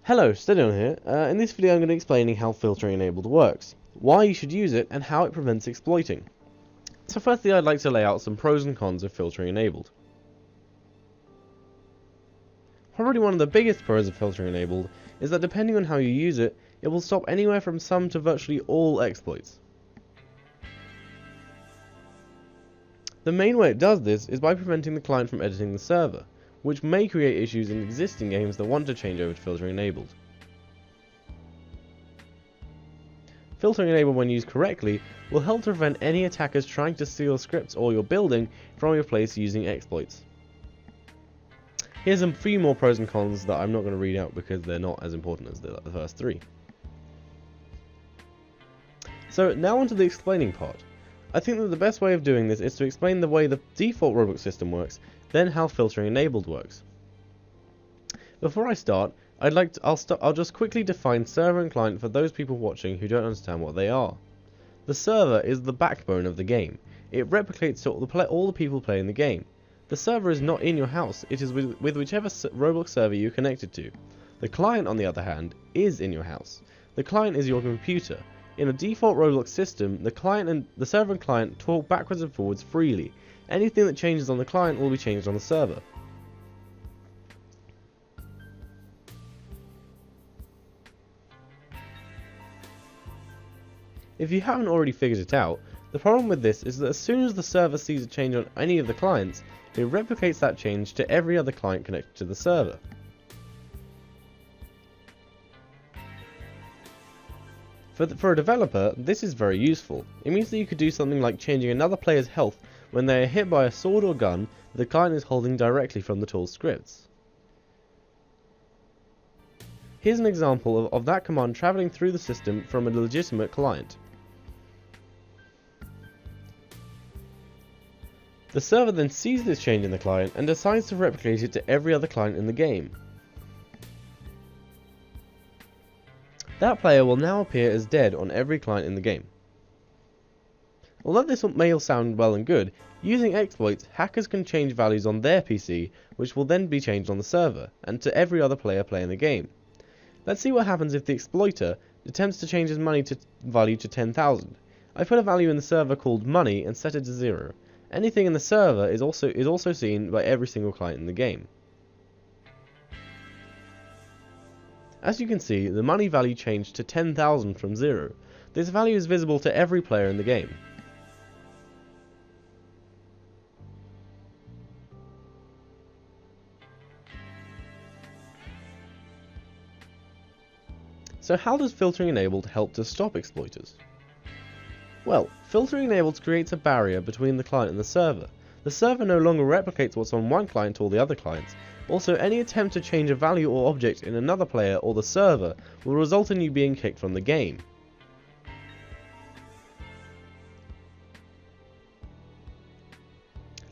Hello, Stadion here. In this video I'm going to be explaining how filtering enabled works, why you should use it, and how it prevents exploiting. So firstly I'd like to lay out some pros and cons of filtering enabled. Probably one of the biggest pros of filtering enabled is that depending on how you use it, it will stop anywhere from some to virtually all exploits. The main way it does this is by preventing the client from editing the server, which may create issues in existing games that want to change over to filtering enabled. Filtering enabled, when used correctly, will help to prevent any attackers trying to steal scripts or your building from your place using exploits. Here's a few more pros and cons that I'm not going to read out because they're not as important as the first three. So now onto the explaining part. I think that the best way of doing this is to explain the way the default Roblox system works, then how filtering enabled works. Before I start, I'll just quickly define server and client for those people watching who don't understand what they are. The server is the backbone of the game. It replicates to all the people playing the game. The server is not in your house, it is with whichever Roblox server you're connected to. The client, on the other hand, is in your house. The client is your computer. In a default Roblox system, the server and client talk backwards and forwards freely. Anything that changes on the client will be changed on the server. If you haven't already figured it out, the problem with this is that as soon as the server sees a change on any of the clients, it replicates that change to every other client connected to the server. For a developer, this is very useful. It means that you could do something like changing another player's health when they are hit by a sword or gun that the client is holding directly from the tool's scripts. Here's an example of that command traveling through the system from a legitimate client. The server then sees this change in the client and decides to replicate it to every other client in the game. That player will now appear as dead on every client in the game. Although this may all sound well and good, using exploits, hackers can change values on their PC, which will then be changed on the server, and to every other player playing the game. Let's see what happens if the exploiter attempts to change his money value to 10,000. I put a value in the server called money and set it to 0. Anything in the server is also seen by every single client in the game. As you can see, the money value changed to 10,000 from 0. This value is visible to every player in the game. So how does filtering enabled help to stop exploiters? Well, filtering enabled creates a barrier between the client and the server. The server no longer replicates what's on one client to all the other clients. Also, any attempt to change a value or object in another player or the server will result in you being kicked from the game.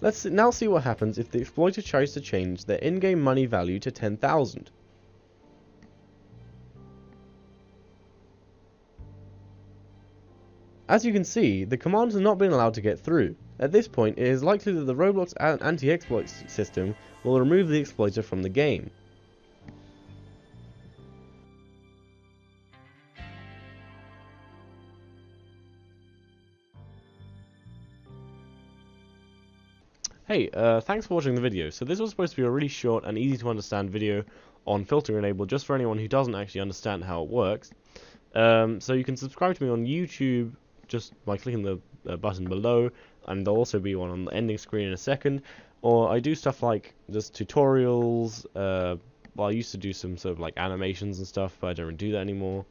Let's now see what happens if the exploiter tries to change their in-game money value to 10,000. As you can see, the command has not been allowed to get through. At this point, it is likely that the Roblox anti-exploit system will remove the exploiter from the game. Hey, thanks for watching the video. So this was supposed to be a really short and easy to understand video on filtering enabled, just for anyone who doesn't actually understand how it works. So you can subscribe to me on YouTube just by clicking the button below, and there'll also be one on the ending screen in a second. Or I do stuff like just tutorials. Well, I used to do some sort of like animations and stuff, but I don't really do that anymore.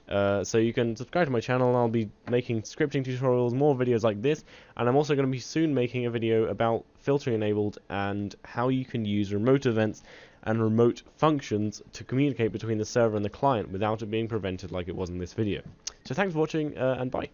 So you can subscribe to my channel, and I'll be making scripting tutorials, more videos like this, and I'm also going to be soon making a video about filtering enabled and how you can use remote events and remote functions to communicate between the server and the client without it being prevented like it was in this video. So thanks for watching, and bye.